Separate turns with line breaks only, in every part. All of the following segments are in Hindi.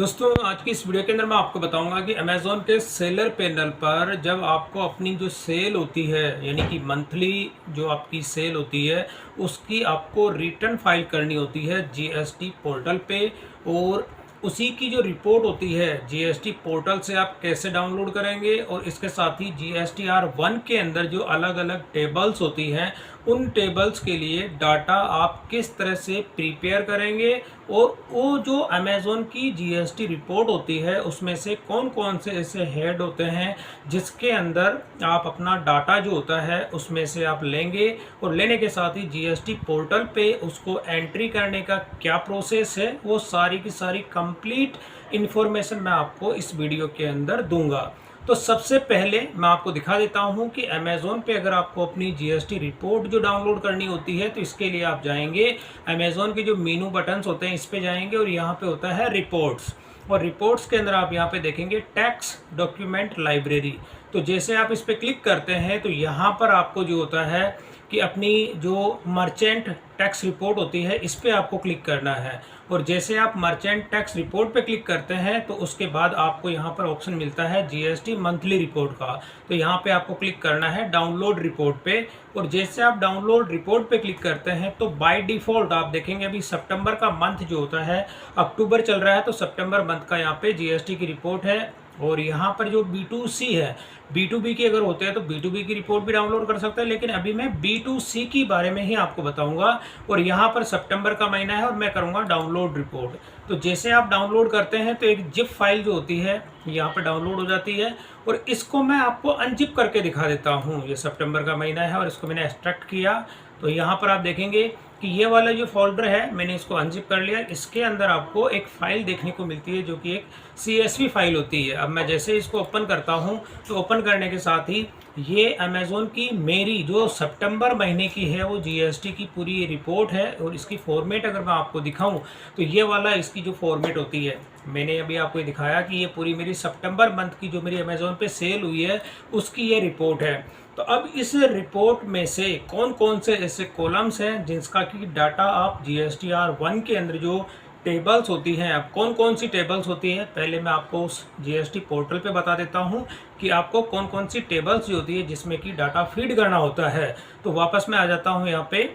दोस्तों आज की इस वीडियो के अंदर मैं आपको बताऊंगा कि अमेज़ॉन के सेलर पैनल पर जब आपको अपनी जो सेल होती है यानी कि मंथली जो आपकी सेल होती है उसकी आपको रिटर्न फाइल करनी होती है जीएसटी पोर्टल पे। और उसी की जो रिपोर्ट होती है जीएसटी पोर्टल से आप कैसे डाउनलोड करेंगे और इसके साथ ही GSTR1 के अंदर जो अलग अलग टेबल्स होती हैं उन टेबल्स के लिए डाटा आप किस तरह से प्रिपेयर करेंगे और वो जो अमेज़ॉन की जीएसटी रिपोर्ट होती है उसमें से कौन कौन से ऐसे हेड होते हैं जिसके अंदर आप अपना डाटा जो होता है उसमें से आप लेंगे और लेने के साथ ही जीएसटी पोर्टल पे उसको एंट्री करने का क्या प्रोसेस है वो सारी की सारी कंप्लीट इन्फॉर्मेशन मैं आपको इस वीडियो के अंदर दूंगा। तो सबसे पहले मैं आपको दिखा देता हूं कि अमेज़ॉन पे अगर आपको अपनी जीएसटी रिपोर्ट जो डाउनलोड करनी होती है तो इसके लिए आप जाएंगे अमेज़ॉन के जो मेनू बटन्स होते हैं इस पे जाएंगे और यहाँ पे होता है रिपोर्ट्स। और रिपोर्ट्स के अंदर आप यहाँ पे देखेंगे टैक्स डॉक्यूमेंट लाइब्रेरी। तो जैसे आप इस पर क्लिक करते हैं तो यहाँ पर आपको जो होता है कि अपनी जो मर्चेंट टैक्स रिपोर्ट होती है इस पे आपको क्लिक करना है। और जैसे आप मर्चेंट टैक्स रिपोर्ट पे क्लिक करते हैं तो उसके बाद आपको यहाँ पर ऑप्शन मिलता है जीएसटी मंथली रिपोर्ट का। तो यहाँ पे आपको क्लिक करना है डाउनलोड रिपोर्ट पे। और जैसे आप डाउनलोड रिपोर्ट पे क्लिक करते हैं तो बाय डिफ़ॉल्ट आप देखेंगे अभी सितंबर का मंथ जो होता है, अक्टूबर चल रहा है तो सितंबर मंथ का यहाँ पे जीएसटी की रिपोर्ट है। और यहाँ पर जो B2C है, B2B की अगर होते हैं तो B2B की रिपोर्ट भी डाउनलोड कर सकते हैं, लेकिन अभी मैं B2C की बारे में ही आपको बताऊंगा। और यहाँ पर सितंबर का महीना है और मैं करूँगा डाउनलोड रिपोर्ट। तो जैसे आप डाउनलोड करते हैं तो एक जिप फाइल जो होती है यहाँ पर डाउनलोड हो जाती है और इसको मैं आपको अनजिप करके दिखा देता हूँ। ये सितंबर का महीना है और इसको मैंने एक्सट्रैक्ट किया। तो यहाँ पर आप देखेंगे कि ये वाला जो फोल्डर है मैंने इसको अनजिप कर लिया। इसके अंदर आपको एक फ़ाइल देखने को मिलती है जो कि एक CSV फाइल होती है। अब मैं जैसे इसको ओपन करता हूँ तो ओपन करने के साथ ही ये अमेज़ॉन की मेरी जो सितंबर महीने की है वो जीएसटी की पूरी ये रिपोर्ट है। और इसकी फॉर्मेट अगर मैं आपको दिखाऊं तो ये वाला इसकी जो फॉर्मेट होती है मैंने अभी आपको दिखाया कि ये पूरी मेरी सितंबर मंथ की जो मेरी अमेज़ॉन पे सेल हुई है उसकी ये रिपोर्ट है। तो अब इस रिपोर्ट में से कौन कौन से ऐसे कॉलम्स हैं जिसका कि डाटा आप GSTR1 के अंदर जो टेबल्स होती हैं, अब कौन कौन सी टेबल्स होती हैं पहले मैं आपको उस जीएसटी पोर्टल पे बता देता हूं कि आपको कौन कौन सी टेबल्स जो होती है जिसमें कि डाटा फीड करना होता है। तो वापस मैं आ जाता हूं यहाँ पे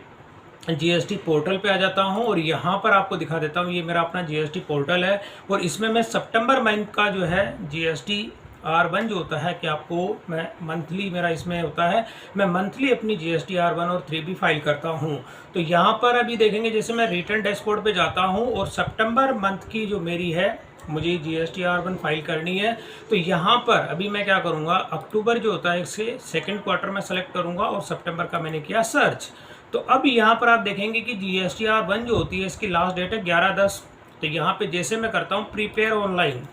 जीएसटी पोर्टल पे आ जाता हूं और यहाँ पर आपको दिखा देता हूँ ये मेरा अपना जीएसटी पोर्टल है। और इसमें मैं सितंबर मंथ का जो है GSTR1 जो होता है कि आपको मैं मंथली मेरा इसमें होता है मैं मंथली अपनी GSTR1 और 3B फाइल करता हूं। तो यहाँ पर अभी देखेंगे जैसे मैं रिटर्न डैशबोर्ड पे जाता हूं और सितंबर मंथ की जो मेरी है मुझे GSTR1 फाइल करनी है। तो यहाँ पर अभी मैं क्या करूँगा, अक्टूबर जो होता है इसे सेकेंड क्वार्टर में सेलेक्ट करूँगा और सितंबर का मैंने किया सर्च। तो अब यहाँ पर आप देखेंगे कि GSTR1 जो होती है इसकी लास्ट डेट है 11/10। तो यहाँ पे जैसे मैं करता हूँ प्रिपेयर ऑनलाइन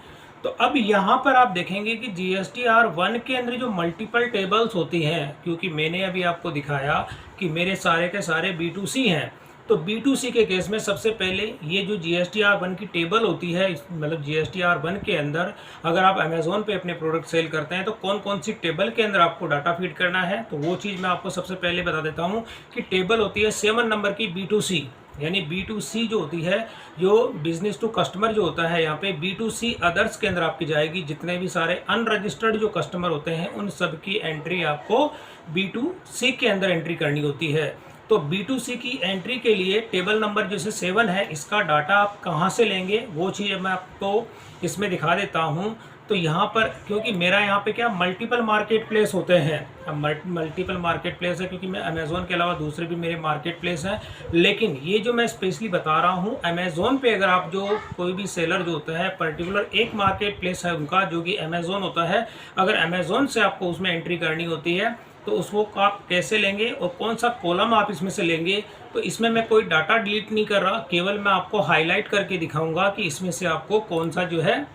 तो अब यहाँ पर आप देखेंगे कि GSTR1 के अंदर जो मल्टीपल टेबल्स होती हैं, क्योंकि मैंने अभी आपको दिखाया कि मेरे सारे के सारे B2C हैं तो B2C के केस में सबसे पहले ये जो GSTR1 की टेबल होती है मतलब GSTR1 के अंदर अगर आप अमेज़ॉन पे अपने प्रोडक्ट सेल करते हैं तो कौन कौन सी टेबल के अंदर आपको डाटा फीड करना है तो वो चीज़ मैं आपको सबसे पहले बता देता हूँ कि टेबल होती है 7 नंबर की B2C। यानी B2C जो होती है जो बिजनेस टू कस्टमर जो होता है यहाँ पे B2C अदर्स के अंदर आपकी जाएगी। जितने भी सारे अनरजिस्टर्ड जो कस्टमर होते हैं उन सब की एंट्री आपको B2C के अंदर एंट्री करनी होती है। तो B2C की एंट्री के लिए टेबल नंबर जैसे 7 है इसका डाटा आप कहाँ से लेंगे वो चीज़ मैं आपको इसमें दिखा देता हूँ। तो यहाँ पर क्योंकि मेरा यहाँ पे क्या मल्टीपल मार्केट प्लेस होते हैं, अब मल्टीपल मार्केट प्लेस है क्योंकि मैं अमेज़ॉन के अलावा दूसरे भी मेरे मार्केट प्लेस हैं। लेकिन ये जो मैं स्पेशली बता रहा हूँ अमेज़ॉन पे अगर आप जो कोई भी सेलर जो होता है पर्टिकुलर एक मार्केट प्लेस है उनका जो कि अमेज़ॉन होता है, अगर अमेज़ॉन से आपको उसमें एंट्री करनी होती है तो उसको आप कैसे लेंगे और कौन सा कॉलम आप इसमें से लेंगे। तो इसमें मैं कोई डाटा डिलीट नहीं कर रहा, केवल मैं आपको हाईलाइट करके दिखाऊंगा कि इसमें से आपको कौन सा जो है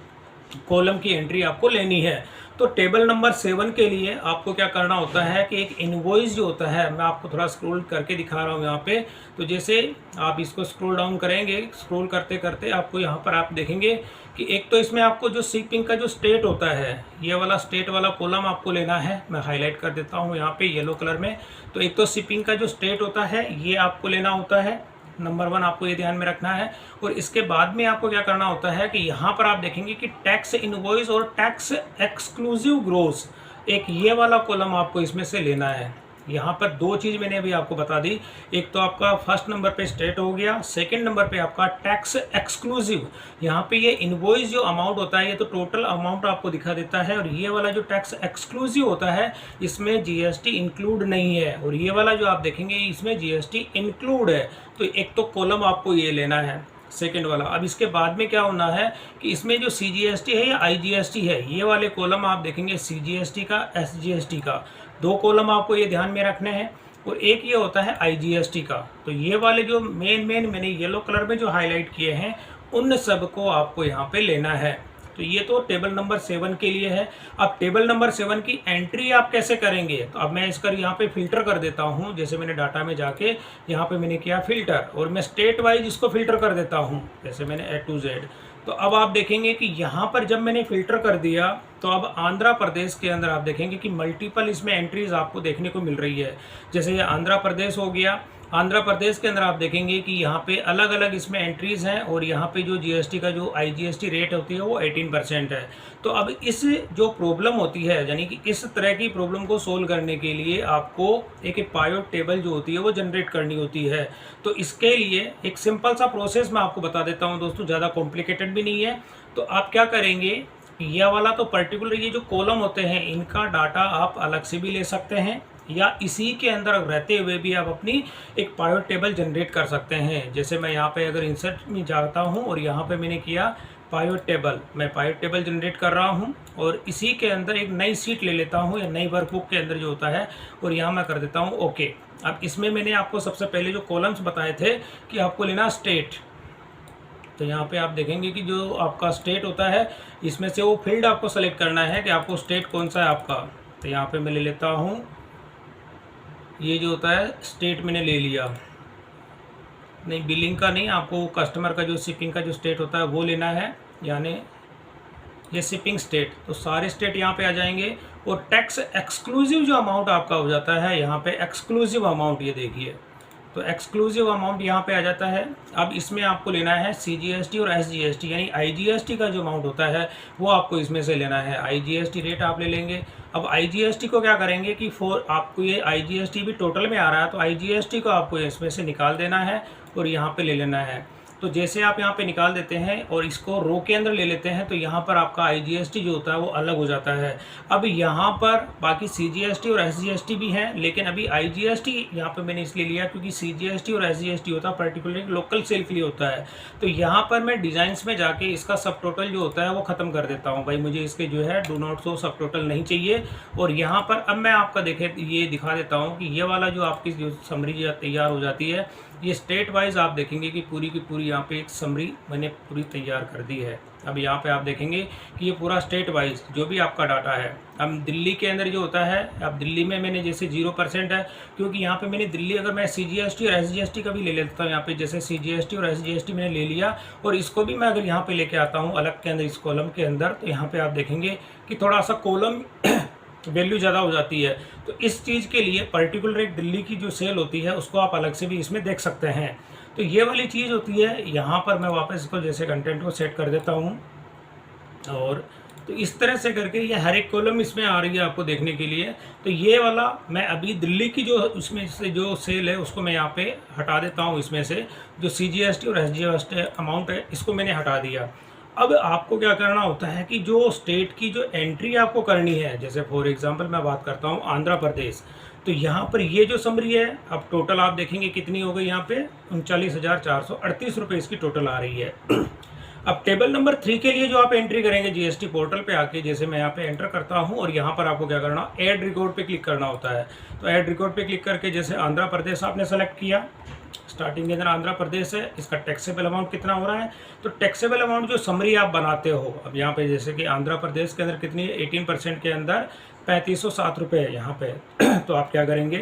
कॉलम की एंट्री आपको लेनी है। तो टेबल नंबर 7 के लिए आपको क्या करना होता है कि एक इनवॉइस जो होता है मैं आपको थोड़ा स्क्रॉल करके दिखा रहा हूँ यहाँ पे। तो जैसे आप इसको स्क्रॉल डाउन करेंगे, स्क्रॉल करते करते आपको यहाँ पर आप देखेंगे कि एक तो इसमें आपको जो शिपिंग का जो स्टेट होता है ये वाला स्टेट वाला कॉलम आपको लेना है। मैं हाईलाइट कर देता हूँ यहाँ पे येलो कलर में। तो एक तो शिपिंग का जो स्टेट होता है ये आपको लेना होता है नंबर 1 आपको ये ध्यान में रखना है। और इसके बाद में आपको क्या करना होता है कि यहाँ पर आप देखेंगे कि टैक्स इनवॉइस और टैक्स एक्सक्लूसिव ग्रोस, एक ये वाला कॉलम आपको इसमें से लेना है। यहाँ पर दो चीज़ मैंने अभी आपको बता दी, एक तो आपका फर्स्ट नंबर पे स्टेट हो गया, सेकंड नंबर पे आपका टैक्स एक्सक्लूसिव। यहाँ पे ये इनवॉइस जो अमाउंट होता है ये तो टोटल अमाउंट आपको दिखा देता है, और ये वाला जो टैक्स एक्सक्लूसिव होता है इसमें जीएसटी इंक्लूड नहीं है, और ये वाला जो आप देखेंगे इसमें जीएसटी इंक्लूड है। तो एक तो कॉलम आपको ये लेना है सेकेंड वाला। अब इसके बाद में क्या होना है कि इसमें जो सीजीएसटी है या आईजीएसटी है, ये वाले कॉलम आप देखेंगे सीजीएसटी का, एसजीएसटी का, दो कॉलम आपको ये ध्यान में रखने हैं, और एक ये होता है आईजीएसटी का। तो ये वाले जो मेन मैंने येलो कलर में जो हाईलाइट किए हैं उन सब को आपको यहाँ पे लेना है। तो ये तो टेबल नंबर 7 के लिए है। अब टेबल नंबर 7 की एंट्री आप कैसे करेंगे, तो अब मैं इसका यहाँ पे फिल्टर कर देता हूँ। जैसे मैंने डाटा में जाके यहाँ पे मैंने किया फिल्टर, और मैं स्टेट वाइज इसको फिल्टर कर देता हूँ, जैसे मैंने A to Z। तो अब आप देखेंगे कि यहाँ पर जब मैंने फिल्टर कर दिया तो अब आंध्र प्रदेश के अंदर आप देखेंगे कि मल्टीपल इसमें एंट्रीज आपको देखने को मिल रही है। जैसे ये आंध्र प्रदेश हो गया, आंध्र प्रदेश के अंदर आप देखेंगे कि यहाँ पे अलग अलग इसमें एंट्रीज हैं, और यहाँ पे जो जीएसटी का जो आईजीएसटी रेट होती है वो 18% है। तो अब इस जो प्रॉब्लम होती है, यानी कि इस तरह की प्रॉब्लम को सोल्व करने के लिए आपको एक पाइवट टेबल जो होती है वो जनरेट करनी होती है। तो इसके लिए एक सिंपल सा प्रोसेस मैं आपको बता देता हूँ दोस्तों, ज़्यादा कॉम्प्लिकेटेड भी नहीं है। तो आप क्या करेंगे, यह वाला तो पर्टिकुलर ये जो कॉलम होते हैं इनका डाटा आप अलग से भी ले सकते हैं, या इसी के अंदर रहते हुए भी आप अपनी एक पाइवट टेबल जनरेट कर सकते हैं। जैसे मैं यहाँ पे अगर इंसर्ट में जाता हूँ और यहाँ पे मैंने किया पाइवट टेबल, मैं पाइवट टेबल जनरेट कर रहा हूँ, और इसी के अंदर एक नई सीट ले लेता हूँ या नई वर्कबुक के अंदर जो होता है, और यहाँ मैं कर देता हूँ ओके। अब इसमें मैंने आपको सबसे पहले जो कॉलम्स बताए थे कि आपको लेना स्टेट, तो यहाँ पे आप देखेंगे कि जो आपका स्टेट होता है इसमें से वो फील्ड आपको सेलेक्ट करना है कि आपको स्टेट कौन सा है आपका। तो यहाँ पे मैं ले लेता हूँ, ये जो होता है स्टेट मैंने ले लिया, नहीं बिलिंग का नहीं, आपको कस्टमर का जो शिपिंग का जो स्टेट होता है वो लेना है, यानी ये शिपिंग स्टेट। तो सारे स्टेट यहाँ पे आ जाएंगे, और टैक्स एक्सक्लूसिव जो अमाउंट आपका हो जाता है यहाँ पे एक्सक्लूसिव अमाउंट, ये देखिए, तो एक्सक्लूसिव अमाउंट यहाँ पे आ जाता है। अब इसमें आपको लेना है सीजीएसटी और एसजीएसटी, यानी आईजीएसटी का जो अमाउंट होता है वो आपको इसमें से लेना है। आईजीएसटी रेट आप ले लेंगे। अब आईजीएसटी को क्या करेंगे कि आपको ये आईजीएसटी भी टोटल में आ रहा है, तो आईजीएसटी को आपको इसमें से निकाल देना है और यहाँ पे ले लेना है। तो जैसे आप यहाँ पे निकाल देते हैं और इसको रो के अंदर ले लेते हैं, तो यहाँ पर आपका आईजीएसटी जो होता है वो अलग हो जाता है। अब यहाँ पर बाकी सीजीएसटी और एसजीएसटी भी हैं, लेकिन अभी आईजीएसटी यहाँ पे मैंने इसलिए लिया क्योंकि सीजीएसटी और एसजीएसटी होता है पर्टिकुलरली लोकल सेल के लिए होता है। तो यहाँ पर मैं डिज़ाइंस में जाके इसका सब टोटल जो होता है वो ख़त्म कर देता हूँ। भाई मुझे इसके जो है डू नॉट शो सब टोटल नहीं चाहिए। और यहाँ पर अब मैं आपका ये दिखा देता हूँ कि ये वाला जो आपकी जो समरी तैयार हो जाती है, ये स्टेट वाइज आप देखेंगे कि पूरी की पूरी यहाँ पे एक समरी मैंने पूरी तैयार कर दी है। अब यहाँ पे आप देखेंगे कि ये पूरा स्टेट वाइज जो भी आपका डाटा है। अब दिल्ली के अंदर जो होता है, अब दिल्ली में मैंने जैसे 0% है, क्योंकि यहाँ पे मैंने दिल्ली, अगर मैं सीजीएसटी और एसजीएसटी का भी ले लेता हूँ, यहाँ पे जैसे सीजीएसटी और एसजीएसटी मैंने ले लिया, और इसको भी मैं अगर यहाँ पे लेके आता हूँ अलग के अंदर, इस कॉलम के अंदर, तो यहाँ पे आप देखेंगे कि थोड़ा सा कॉलम वैल्यू ज़्यादा हो जाती है। तो इस चीज़ के लिए पर्टिकुलर एक दिल्ली की जो सेल होती है उसको आप अलग से भी इसमें देख सकते हैं। तो ये वाली चीज़ होती है। यहाँ पर मैं वापस इसको जैसे कंटेंट को सेट कर देता हूँ, और तो इस तरह से करके ये हर एक कॉलम इसमें आ रही है आपको देखने के लिए। तो ये वाला मैं अभी दिल्ली की जो उसमें से जो सेल है उसको मैं यहाँ पे हटा देता हूँ। इसमें से जो सीजीएसटी और एसजीएसटी अमाउंट है इसको मैंने हटा दिया। अब आपको क्या करना होता है कि जो स्टेट की जो एंट्री आपको करनी है, जैसे फॉर एग्जांपल मैं बात करता हूँ आंध्र प्रदेश, तो यहाँ पर ये जो समरी है अब टोटल आप देखेंगे कितनी हो गई, यहाँ पे 39,438 रुपये इसकी टोटल आ रही है। अब टेबल नंबर 3 के लिए जो आप एंट्री करेंगे जीएसटी पोर्टल पे आके, जैसे मैं यहाँ पे एंटर करता हूँ, और यहाँ पर आपको क्या करना, ऐड रिकॉर्ड पे क्लिक करना होता है। तो ऐड रिकॉर्ड पे क्लिक करके जैसे आंध्र प्रदेश आपने सेलेक्ट किया, स्टार्टिंग के अंदर आंध्र प्रदेश है, इसका टैक्सेबल अमाउंट कितना हो रहा है, तो टैक्सेबल अमाउंट जो समरी आप बनाते हो, अब यहाँ पे जैसे कि आंध्र प्रदेश के अंदर कितनी 18% के अंदर 3507 रुपये है यहाँ पे तो आप क्या करेंगे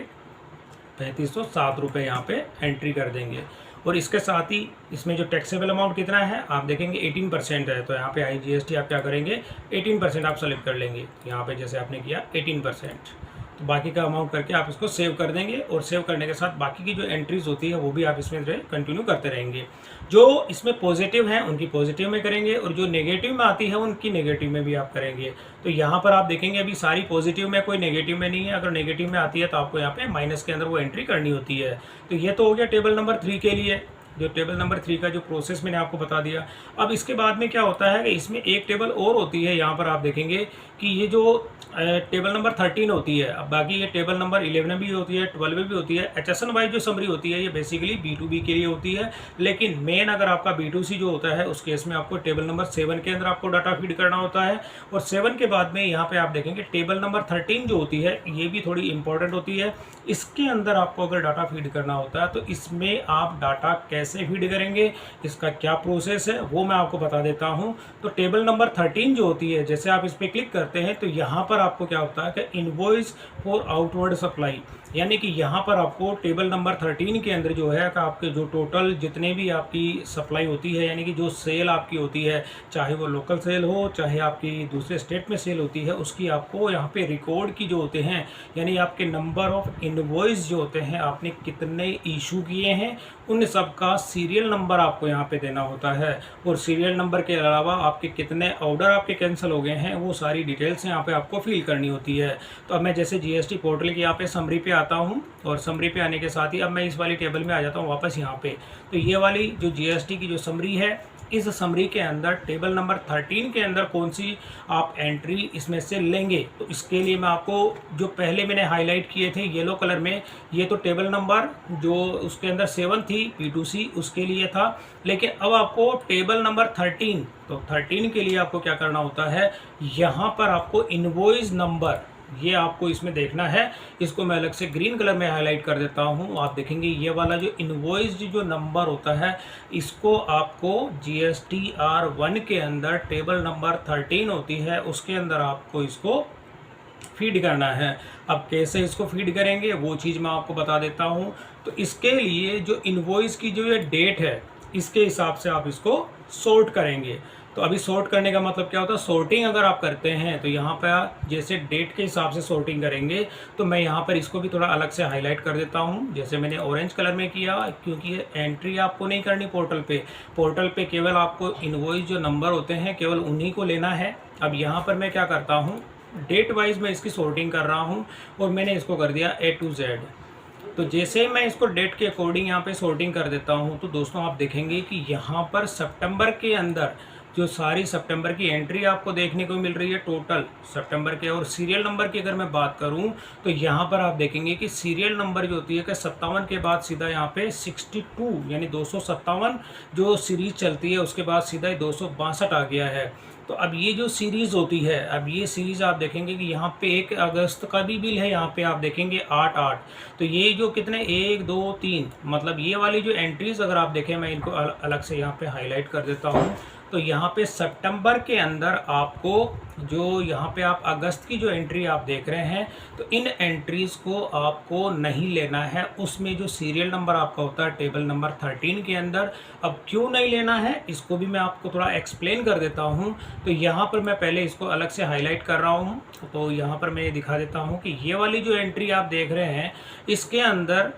3507 रुपये यहाँ पे एंट्री कर देंगे। और इसके साथ ही इसमें जो टैक्सेबल अमाउंट कितना है आप देखेंगे 18% है, तो यहाँ पे आईजीएसटी आप क्या करेंगे 18% आप सेलेक्ट कर लेंगे। यहाँ पे जैसे आपने किया 18%, तो बाकी का अमाउंट करके आप इसको सेव कर देंगे और सेव करने के साथ बाकी की जो एंट्रीज होती है वो भी आप इसमें कंटिन्यू करते रहेंगे। जो इसमें पॉजिटिव हैं उनकी पॉजिटिव में करेंगे और जो नेगेटिव में आती है उनकी नेगेटिव में भी आप करेंगे। तो यहाँ पर आप देखेंगे अभी सारी पॉजिटिव में, कोई नेगेटिव में नहीं है। अगर नेगेटिव में आती है तो आपको यहाँ पे माइनस के अंदर वो एंट्री करनी होती है। तो ये तो हो गया टेबल नंबर 3 के लिए, जो टेबल नंबर 3 का जो प्रोसेस मैंने आपको बता दिया। अब इसके बाद में क्या होता है कि इसमें एक टेबल और होती है, यहाँ पर आप देखेंगे कि ये जो टेबल नंबर 13 होती है। अब बाकी ये टेबल नंबर 11 भी होती है, 12 भी होती है। HSN वाइज जो समरी होती है ये बेसिकली B2B के लिए होती है, लेकिन मेन अगर आपका B2C जो होता है उस केस में आपको टेबल नंबर 7 के अंदर आपको डाटा फीड करना होता है। और 7 के बाद में यहाँ पे आप देखेंगे टेबल नंबर 13 जो होती है ये भी थोड़ी इंपॉर्टेंट होती है। इसके अंदर आपको अगर डाटा फीड करना होता है तो इसमें आप डाटा कैसे फीड करेंगे, इसका क्या प्रोसेस है वो मैं आपको बता देता हूँ। तो टेबल नंबर 13 जो होती है, जैसे आप इस पर क्लिक करते हैं तो यहाँ पर आपको क्या होता है कि इनवॉइस फॉर आउटवर्ड सप्लाई, यानी कि यहाँ पर आपको टेबल नंबर 13 के अंदर जो है कि आपके जो टोटल जितने भी आपकी सप्लाई होती है, यानी कि जो सेल आपकी होती है, चाहे वो लोकल सेल हो चाहे आपकी दूसरे स्टेट में सेल होती है, उसकी आपको यहाँ पे रिकॉर्ड की जो होते हैं, यानी आपके नंबर ऑफ इनवॉइस जो होते हैं, आपने कितने इशू किए हैं, उन सब का सीरियल नंबर आपको यहाँ पे देना होता है। और सीरियल नंबर के अलावा आपके कितने ऑर्डर आपके कैंसिल हो गए हैं वो सारी डिटेल्स यहाँ पे आपको फिल करनी होती है। तो अब मैं जैसे GST पोर्टल की यहाँ पे समरी पे आता हूँ और समरी पे आने के साथ ही अब मैं इस वाली टेबल में आ जाता हूँ वापस यहाँ पे। तो ये वाली जो GST की जो समरी है, इस समरी के अंदर टेबल नंबर 13 के अंदर कौन सी आप एंट्री इसमें से लेंगे, तो इसके लिए मैं आपको जो पहले मैंने हाईलाइट किए थे येलो कलर में, ये तो टेबल नंबर जो उसके अंदर 7 थी P2C उसके लिए था। लेकिन अब आपको टेबल नंबर 13, तो 13 के लिए आपको क्या करना होता है, यहाँ पर आपको इनवॉइस नंबर ये आपको इसमें देखना है। इसको मैं अलग से ग्रीन कलर में हाईलाइट कर देता हूँ। आप देखेंगे ये वाला जो इनवॉइस जो नंबर होता है, इसको आपको GSTR1 के अंदर टेबल नंबर 13 होती है उसके अंदर आपको इसको फीड करना है। अब कैसे इसको फीड करेंगे वो चीज़ मैं आपको बता देता हूँ। तो इसके लिए जो इनवॉइस की जो ये डेट है इसके हिसाब से आप इसको सॉर्ट करेंगे। तो अभी सॉर्ट करने का मतलब क्या होता है, सॉर्टिंग अगर आप करते हैं तो यहाँ पर जैसे डेट के हिसाब से सॉर्टिंग करेंगे, तो मैं यहाँ पर इसको भी थोड़ा अलग से हाईलाइट कर देता हूँ जैसे मैंने ऑरेंज कलर में किया, क्योंकि ये एंट्री आपको नहीं करनी पोर्टल पे केवल आपको इनवॉइस जो नंबर होते हैं केवल उन्हीं को लेना है। अब यहाँ पर मैं क्या करता हूँ, डेट वाइज मैं इसकी सॉर्टिंग कर रहा हूँ और मैंने इसको कर दिया A to Z। तो जैसे मैं इसको डेट के अकॉर्डिंग यहाँ पे सॉर्टिंग कर देता हूँ तो दोस्तों आप देखेंगे कि यहाँ पर सितंबर के अंदर जो सारी सितंबर की एंट्री आपको देखने को मिल रही है टोटल सितंबर के। और सीरियल नंबर की अगर मैं बात करूं तो यहाँ पर आप देखेंगे कि सीरियल नंबर जो होती है कि 57 के बाद सीधा यहाँ पे 62 यानी 257 जो सीरीज चलती है उसके बाद सीधा 262 आ गया है। तो अब ये जो सीरीज़ होती है, अब ये सीरीज़ आप देखेंगे कि यहाँ पे 1 अगस्त का भी बिल है, यहाँ पे आप देखेंगे 8-8। तो ये जो कितने 1 2 3 मतलब ये वाली जो एंट्रीज़ अगर आप देखें, मैं इनको अलग से यहाँ पे हाईलाइट कर देता हूँ। तो यहाँ पे सितंबर के अंदर आपको जो यहाँ पे आप अगस्त की जो एंट्री आप देख रहे हैं, तो इन एंट्रीज़ को आपको नहीं लेना है। उसमें जो सीरियल नंबर आपका होता है टेबल नंबर 13 के अंदर, अब क्यों नहीं लेना है इसको भी मैं आपको थोड़ा एक्सप्लेन कर देता हूँ। तो यहाँ पर मैं पहले इसको अलग से हाईलाइट कर रहा हूँ। तो यहाँ पर मैं ये दिखा देता हूँ कि ये वाली जो एंट्री आप देख रहे हैं इसके अंदर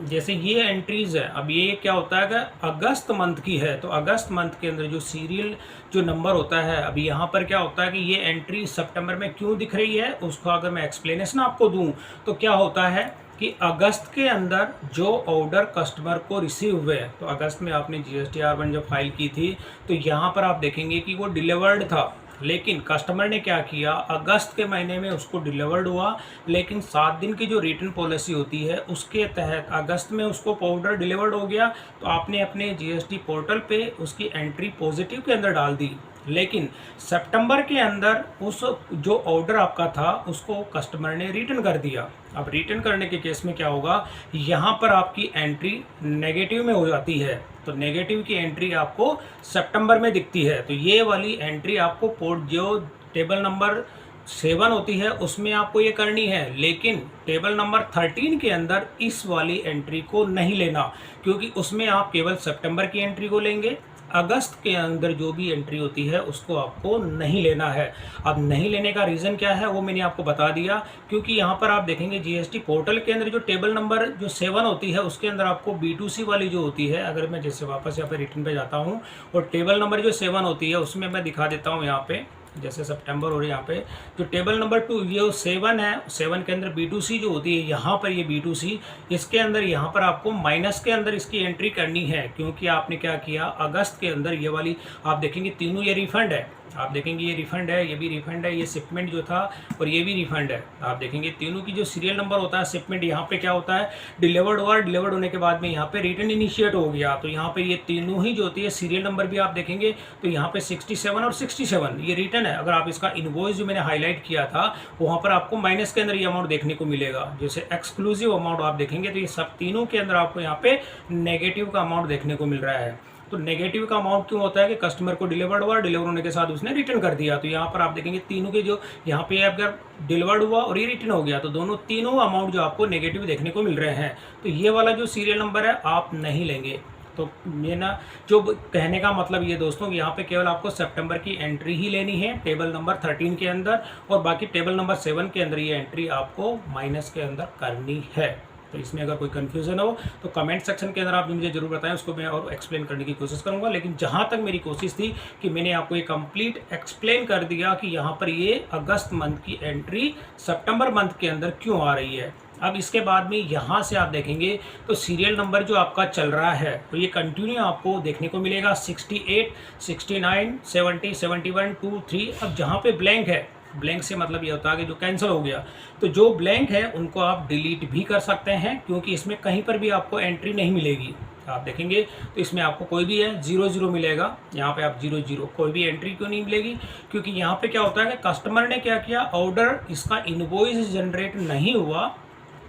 जैसे ये एंट्रीज़ है, अब ये क्या होता है कि अगस्त मंथ की है, तो अगस्त मंथ के अंदर जो सीरियल जो नंबर होता है, अभी यहाँ पर क्या होता है कि ये एंट्री सितंबर में क्यों दिख रही है उसको अगर मैं एक्सप्लेनेशन आपको दूं तो क्या होता है कि अगस्त के अंदर जो ऑर्डर कस्टमर को रिसीव हुए, तो अगस्त में आपने GSTR1 जब फाइल की थी तो यहाँ पर आप देखेंगे कि वो डिलीवर्ड था, लेकिन कस्टमर ने क्या किया, अगस्त के महीने में उसको डिलीवर्ड हुआ, लेकिन 7 दिन की जो रिटर्न पॉलिसी होती है उसके तहत अगस्त में उसको ऑर्डर डिलीवर्ड हो गया, तो आपने अपने GST पोर्टल पे उसकी एंट्री पॉजिटिव के अंदर डाल दी। लेकिन सितंबर के अंदर उस जो ऑर्डर आपका था उसको कस्टमर ने रिटर्न कर दिया। अब रिटर्न करने के केस में क्या होगा, यहाँ पर आपकी एंट्री नेगेटिव में हो जाती है, तो नेगेटिव की एंट्री आपको सितंबर में दिखती है। तो ये वाली एंट्री आपको पोर्ट जो टेबल नंबर 7 होती है उसमें आपको ये करनी है, लेकिन टेबल नंबर 13 के अंदर इस वाली एंट्री को नहीं लेना, क्योंकि उसमें आप केवल सितंबर की एंट्री को लेंगे, अगस्त के अंदर जो भी एंट्री होती है उसको आपको नहीं लेना है। अब नहीं लेने का रीज़न क्या है वो मैंने आपको बता दिया, क्योंकि यहाँ पर आप देखेंगे जीएसटी पोर्टल के अंदर जो टेबल नंबर जो 7 होती है उसके अंदर आपको B2C वाली जो होती है, अगर मैं जैसे वापस यहाँ पे रिटर्न पे जाता हूँ और टेबल नंबर जो 7 होती है उसमें मैं दिखा देता हूँ यहाँ पे, जैसे सितंबर और यहाँ पे जो टेबल नंबर 2 ये 7 है, 7 के अंदर B2C जो होती है, यहाँ पर ये B2C इसके अंदर यहाँ पर आपको माइनस के अंदर इसकी एंट्री करनी है, क्योंकि आपने क्या किया अगस्त के अंदर ये वाली आप देखेंगे तीनों ये रिफंड है, आप देखेंगे ये रिफंड है, ये भी रिफंड है, ये शिपमेंट जो था और ये भी रिफंड है। आप देखेंगे तीनों की जो सीरियल नंबर होता है शिपमेंट यहाँ पे क्या होता है डिलीवर्ड हुआ, डिलीवर्ड होने के बाद में यहाँ पे रिटर्न इनिशिएट हो गया, तो यहाँ पे ये तीनों ही जो होती है सीरियल नंबर भी आप देखेंगे तो यहाँ पे 67 और 67 ये रिटर्न है। अगर आप इसका इनवॉइस जो मैंने हाईलाइट किया था वहाँ पर आपको माइनस के अंदर ये अमाउंट देखने को मिलेगा, जैसे एक्सक्लूसिव अमाउंट आप देखेंगे तो ये सब तीनों के अंदर आपको यहाँ पे नेगेटिव का अमाउंट देखने को मिल रहा है। तो नेगेटिव का अमाउंट क्यों होता है कि कस्टमर को डिलीवर्ड हुआ, डिलीवर होने के साथ उसने रिटर्न कर दिया, तो यहाँ पर आप देखेंगे तीनों के जो यहाँ पे अगर डिलीवर्ड हुआ और ये रिटर्न हो गया तो दोनों तीनों अमाउंट जो आपको नेगेटिव देखने को मिल रहे हैं। तो ये वाला जो सीरियल नंबर है आप नहीं लेंगे। तो ये ना जो कहने का मतलब ये दोस्तों कि यहाँ पे केवल आपको सितंबर की एंट्री ही लेनी है टेबल नंबर 13 के अंदर, और बाकी टेबल नंबर 7 के अंदर ये एंट्री आपको माइनस के अंदर करनी है। तो इसमें अगर कोई कन्फ्यूज़न हो तो कमेंट सेक्शन के अंदर आप मुझे ज़रूर बताएं, उसको मैं और एक्सप्लेन करने की कोशिश करूंगा। लेकिन जहां तक मेरी कोशिश थी कि मैंने आपको ये कंप्लीट एक्सप्लेन कर दिया कि यहाँ पर ये अगस्त मंथ की एंट्री सितंबर मंथ के अंदर क्यों आ रही है। अब इसके बाद में यहाँ से आप देखेंगे तो सीरियल नंबर जो आपका चल रहा है तो ये कंटिन्यू आपको देखने को मिलेगा 68, 69, 70, 71, 2, 3। अब जहाँ पे ब्लैंक है, ब्लैंक से मतलब ये होता है कि जो कैंसिल हो गया, तो जो ब्लैंक है उनको आप डिलीट भी कर सकते हैं, क्योंकि इसमें कहीं पर भी आपको एंट्री नहीं मिलेगी। आप देखेंगे तो इसमें आपको कोई भी है 00 मिलेगा, यहाँ पे आप 00 कोई भी एंट्री क्यों नहीं मिलेगी, क्योंकि यहाँ पे क्या होता है कि कस्टमर ने क्या किया ऑर्डर इसका इनवॉइस जनरेट नहीं हुआ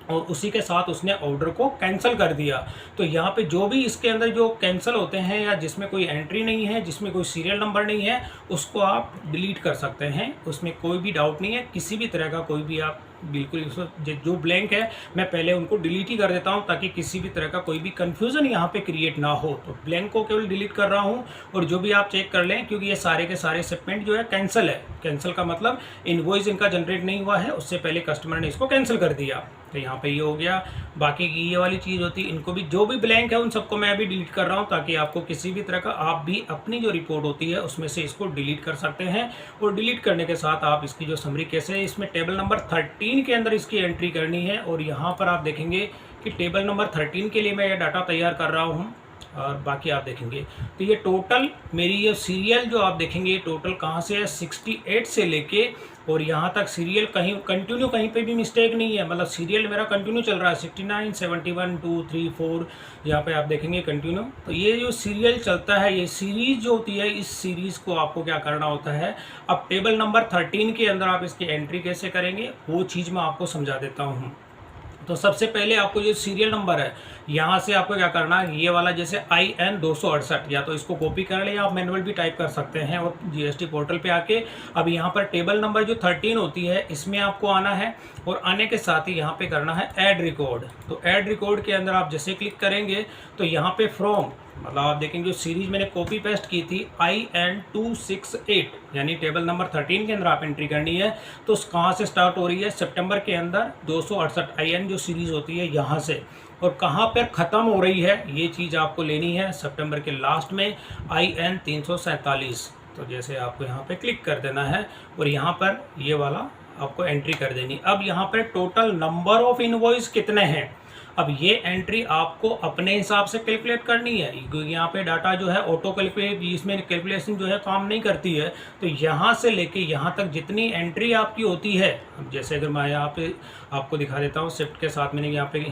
और उसी के साथ उसने ऑर्डर को कैंसिल कर दिया। तो यहाँ पे जो भी इसके अंदर जो कैंसिल होते हैं या जिसमें कोई एंट्री नहीं है, जिसमें कोई सीरियल नंबर नहीं है, उसको आप डिलीट कर सकते हैं, उसमें कोई भी डाउट नहीं है। किसी भी तरह का कोई भी आप बिल्कुल जो ब्लैंक है मैं पहले उनको डिलीट ही कर देता हूं, ताकि किसी भी तरह का कोई भी कंफ्यूजन यहाँ पे क्रिएट ना हो। तो ब्लैंक को केवल डिलीट कर रहा हूं, और जो भी आप चेक कर लें, क्योंकि ये सारे के सारे शिपमेंट जो है कैंसिल है। कैंसिल का मतलब इनवॉइस इनका जनरेट नहीं हुआ है, उससे पहले कस्टमर ने इसको कैंसिल कर दिया। तो यहाँ पे ये हो गया। बाकी की ये वाली चीज़ होती है, इनको भी जो भी ब्लैंक है उन सबको मैं अभी डिलीट कर रहा हूँ, ताकि आपको किसी भी तरह का आप भी अपनी जो रिपोर्ट होती है उसमें से इसको डिलीट कर सकते हैं। और डिलीट करने के साथ आप इसकी जो समरी कैसे इसमें टेबल नंबर 13 के अंदर इसकी एंट्री करनी है। और यहाँ पर आप देखेंगे कि टेबल नंबर 13 के लिए मैं ये डाटा तैयार कर रहा हूँ, और बाकी आप देखेंगे तो ये टोटल मेरी ये सीरियल जो आप देखेंगे टोटल कहाँ से है 68 से लेके और यहाँ तक सीरियल कहीं कंटिन्यू, कहीं पे भी मिस्टेक नहीं है, मतलब सीरियल मेरा कंटिन्यू चल रहा है 69, 71, 2, 3, 4 यहाँ पे आप देखेंगे कंटिन्यू। तो ये जो सीरियल चलता है, ये सीरीज़ जो होती है, इस सीरीज़ को आपको क्या करना होता है। अब टेबल नंबर 13 के अंदर आप इसकी एंट्री कैसे करेंगे वो चीज़ मैं आपको समझा देता हूँ। तो सबसे पहले आपको जो सीरियल नंबर है यहाँ से आपको क्या करना है, ये वाला जैसे IN 268 या तो इसको कॉपी कर ले या आप मैनुअल भी टाइप कर सकते हैं और GST पोर्टल पे आके अब यहाँ पर टेबल नंबर जो 13 होती है इसमें आपको आना है, और आने के साथ ही यहाँ पे करना है ऐड रिकॉर्ड। तो ऐड रिकॉर्ड के अंदर आप जैसे क्लिक करेंगे तो यहाँ पे फ्रॉम मतलब आप देखेंगे जो सीरीज मैंने कॉपी पेस्ट की थी IN 268 यानी टेबल नंबर 13 के अंदर आप एंट्री करनी है। तो कहाँ से स्टार्ट हो रही है, सितंबर के अंदर 268 IN जो सीरीज होती है यहाँ से, और कहाँ पर ख़त्म हो रही है ये चीज़ आपको लेनी है सितंबर के लास्ट में IN 347। तो जैसे आपको यहाँ पे क्लिक कर देना है और यहाँ पर ये वाला आपको एंट्री कर देनी। अब यहाँ पर टोटल नंबर ऑफ इनवॉइस कितने हैं, अब ये एंट्री आपको अपने हिसाब से कैलकुलेट करनी है, क्योंकि यहाँ पे डाटा जो है ऑटो कैलकुलेट, इसमें कैलकुलेशन जो है काम नहीं करती है। तो यहाँ से लेके यहाँ तक जितनी एंट्री आपकी होती है, अब जैसे अगर मैं यहाँ पे आपको दिखा देता हूँ, शिफ्ट के साथ मैंने यहाँ पे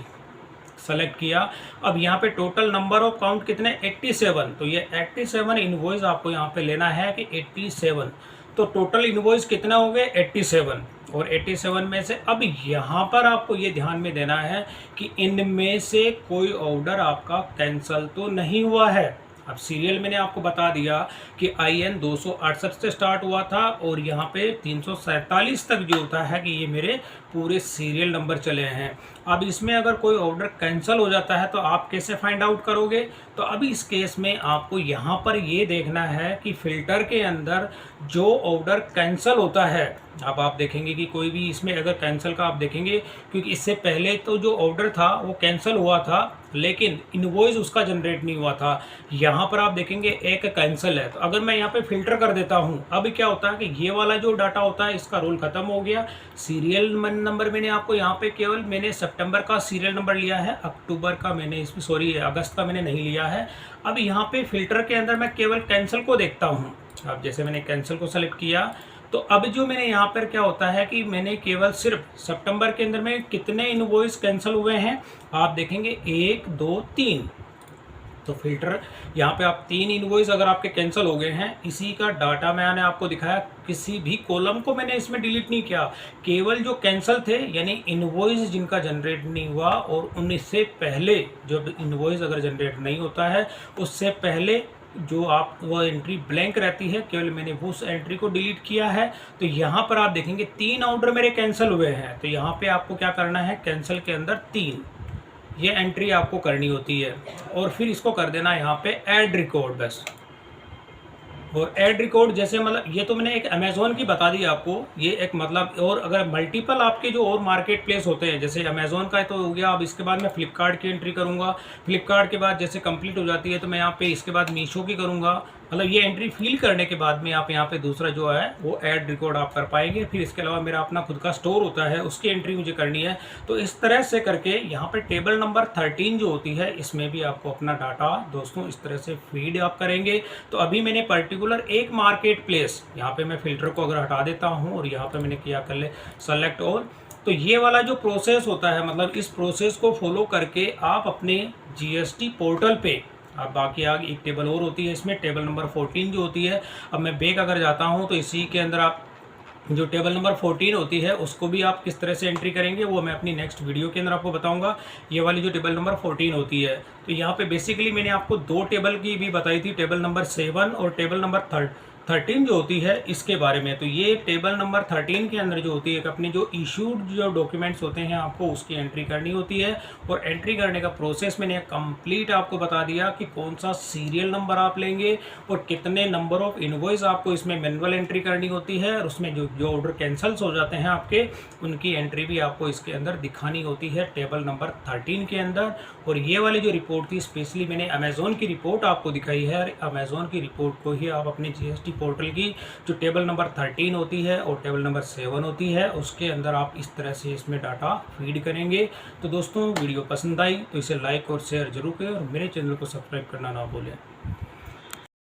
सेलेक्ट किया। अब यहाँ पे टोटल नंबर ऑफ काउंट कितने 87, तो ये 87 इनवॉइस आपको यहाँ पे लेना है कि 87। तो टोटल इनवॉइस कितना हो गए 87, और 87 में से अब यहाँ पर आपको ये ध्यान में देना है कि इनमें से कोई ऑर्डर आपका कैंसल तो नहीं हुआ है। अब सीरियल मैंने आपको बता दिया कि IN 268 से स्टार्ट हुआ था और यहाँ पे 347 तक जो होता है कि ये मेरे पूरे सीरियल नंबर चले हैं। अब इसमें अगर कोई ऑर्डर कैंसिल हो जाता है तो आप कैसे फाइंड आउट करोगे, तो अभी इस केस में आपको यहाँ पर ये देखना है कि फ़िल्टर के अंदर जो ऑर्डर कैंसिल होता है, अब आप देखेंगे कि कोई भी इसमें अगर कैंसिल का आप देखेंगे, क्योंकि इससे पहले तो जो ऑर्डर था वो कैंसिल हुआ था लेकिन इनवॉइस उसका जनरेट नहीं हुआ था। यहाँ पर आप देखेंगे एक कैंसिल है, तो अगर मैं यहाँ पे फ़िल्टर कर देता हूँ, अब क्या होता है कि ये वाला जो डाटा होता है इसका रोल ख़त्म हो गया। सीरियल नंबर मैंने आपको यहाँ पे केवल मैंने सितंबर का सीरियल नंबर लिया है, अक्टूबर का मैंने इसमें सॉरी अगस्त का मैंने नहीं लिया है। अब यहाँ पे फ़िल्टर के अंदर मैं केवल कैंसिल को देखता हूँ। अब जैसे मैंने कैंसिल को सेलेक्ट किया, तो अब जो मैंने यहाँ पर क्या होता है कि मैंने केवल सिर्फ सितंबर के अंदर में कितने इनवॉइस कैंसिल हुए हैं, आप देखेंगे 1 2 3। तो फिल्टर यहाँ पे आप 3 इनवॉइस अगर आपके कैंसिल हो गए हैं, इसी का डाटा मैंने आपको दिखाया। किसी भी कॉलम को मैंने इसमें डिलीट नहीं किया, केवल जो कैंसिल थे यानी इनवॉइस जिनका जनरेट नहीं हुआ और उनसे पहले जो इनवॉइस अगर जनरेट नहीं होता है उससे पहले जो आप वो एंट्री ब्लैंक रहती है, केवल मैंने उस एंट्री को डिलीट किया है। तो यहाँ पर आप देखेंगे 3 ऑर्डर मेरे कैंसिल हुए हैं, तो यहाँ पे आपको क्या करना है, कैंसिल के अंदर 3 ये एंट्री आपको करनी होती है और फिर इसको कर देना यहाँ पे ऐड रिकॉर्ड बस। और ऐड रिकॉर्ड जैसे मतलब ये तो मैंने एक अमेज़ॉन की बता दी आपको, ये एक मतलब, और अगर मल्टीपल आपके जो और मार्केट प्लेस होते हैं, जैसे अमेज़ॉन का तो हो गया, अब इसके बाद मैं फ्लिपकार्ट की एंट्री करूँगा। फ्लिपकार्ट के बाद जैसे कंप्लीट हो जाती है तो मैं यहाँ पे इसके बाद मीशो की करूँगा। मतलब ये एंट्री फिल करने के बाद में आप यहाँ पे दूसरा जो है वो ऐड रिकॉर्ड आप कर पाएंगे। फिर इसके अलावा मेरा अपना खुद का स्टोर होता है, उसकी एंट्री मुझे करनी है। तो इस तरह से करके यहाँ पे टेबल नंबर 13 जो होती है इसमें भी आपको अपना डाटा दोस्तों इस तरह से फीड आप करेंगे। तो अभी मैंने पर्टिकुलर एक मार्केट प्लेस, यहाँ पे मैं फिल्टर को अगर हटा देता हूँ और यहाँ पे मैंने किया कर ले सेलेक्ट ऑल, तो ये वाला जो प्रोसेस होता है मतलब इस प्रोसेस को फॉलो करके आप अपने जीएसटी पोर्टल पे, अब बाकी आगे एक टेबल और होती है इसमें, टेबल नंबर 14 जो होती है। अब मैं बैक अगर जाता हूँ तो इसी के अंदर आप जो टेबल नंबर 14 होती है उसको भी आप किस तरह से एंट्री करेंगे वो मैं अपनी नेक्स्ट वीडियो के अंदर आपको बताऊंगा। ये वाली जो टेबल नंबर 14 होती है, तो यहाँ पे बेसिकली मैंने आपको 2 टेबल की भी बताई थी, टेबल नंबर 7 और टेबल नंबर 13 जो होती है इसके बारे में। तो ये टेबल नंबर 13 के अंदर जो होती है अपनी जो इशूड जो डॉक्यूमेंट्स होते हैं आपको उसकी एंट्री करनी होती है। और एंट्री करने का प्रोसेस मैंने कंप्लीट आपको बता दिया कि कौन सा सीरियल नंबर आप लेंगे और कितने नंबर ऑफ इनवॉइस आपको इसमें मैनुअल एंट्री करनी होती है, और उसमें जो ऑर्डर कैंसल्स हो जाते हैं आपके उनकी एंट्री भी आपको इसके अंदर दिखानी होती है टेबल नंबर 13 के अंदर। और ये वाली जो रिपोर्ट थी स्पेशली मैंने अमेज़ॉन की रिपोर्ट आपको दिखाई है, अमेज़ॉन की रिपोर्ट को ही आप अपने जीएसटी पोर्टल की जो टेबल नंबर 13 होती है और टेबल नंबर 7 होती है उसके अंदर आप इस तरह से इसमें डाटा फीड करेंगे। तो दोस्तों वीडियो पसंद आई तो इसे लाइक और शेयर जरूर करें और मेरे चैनल को सब्सक्राइब करना ना भूलें।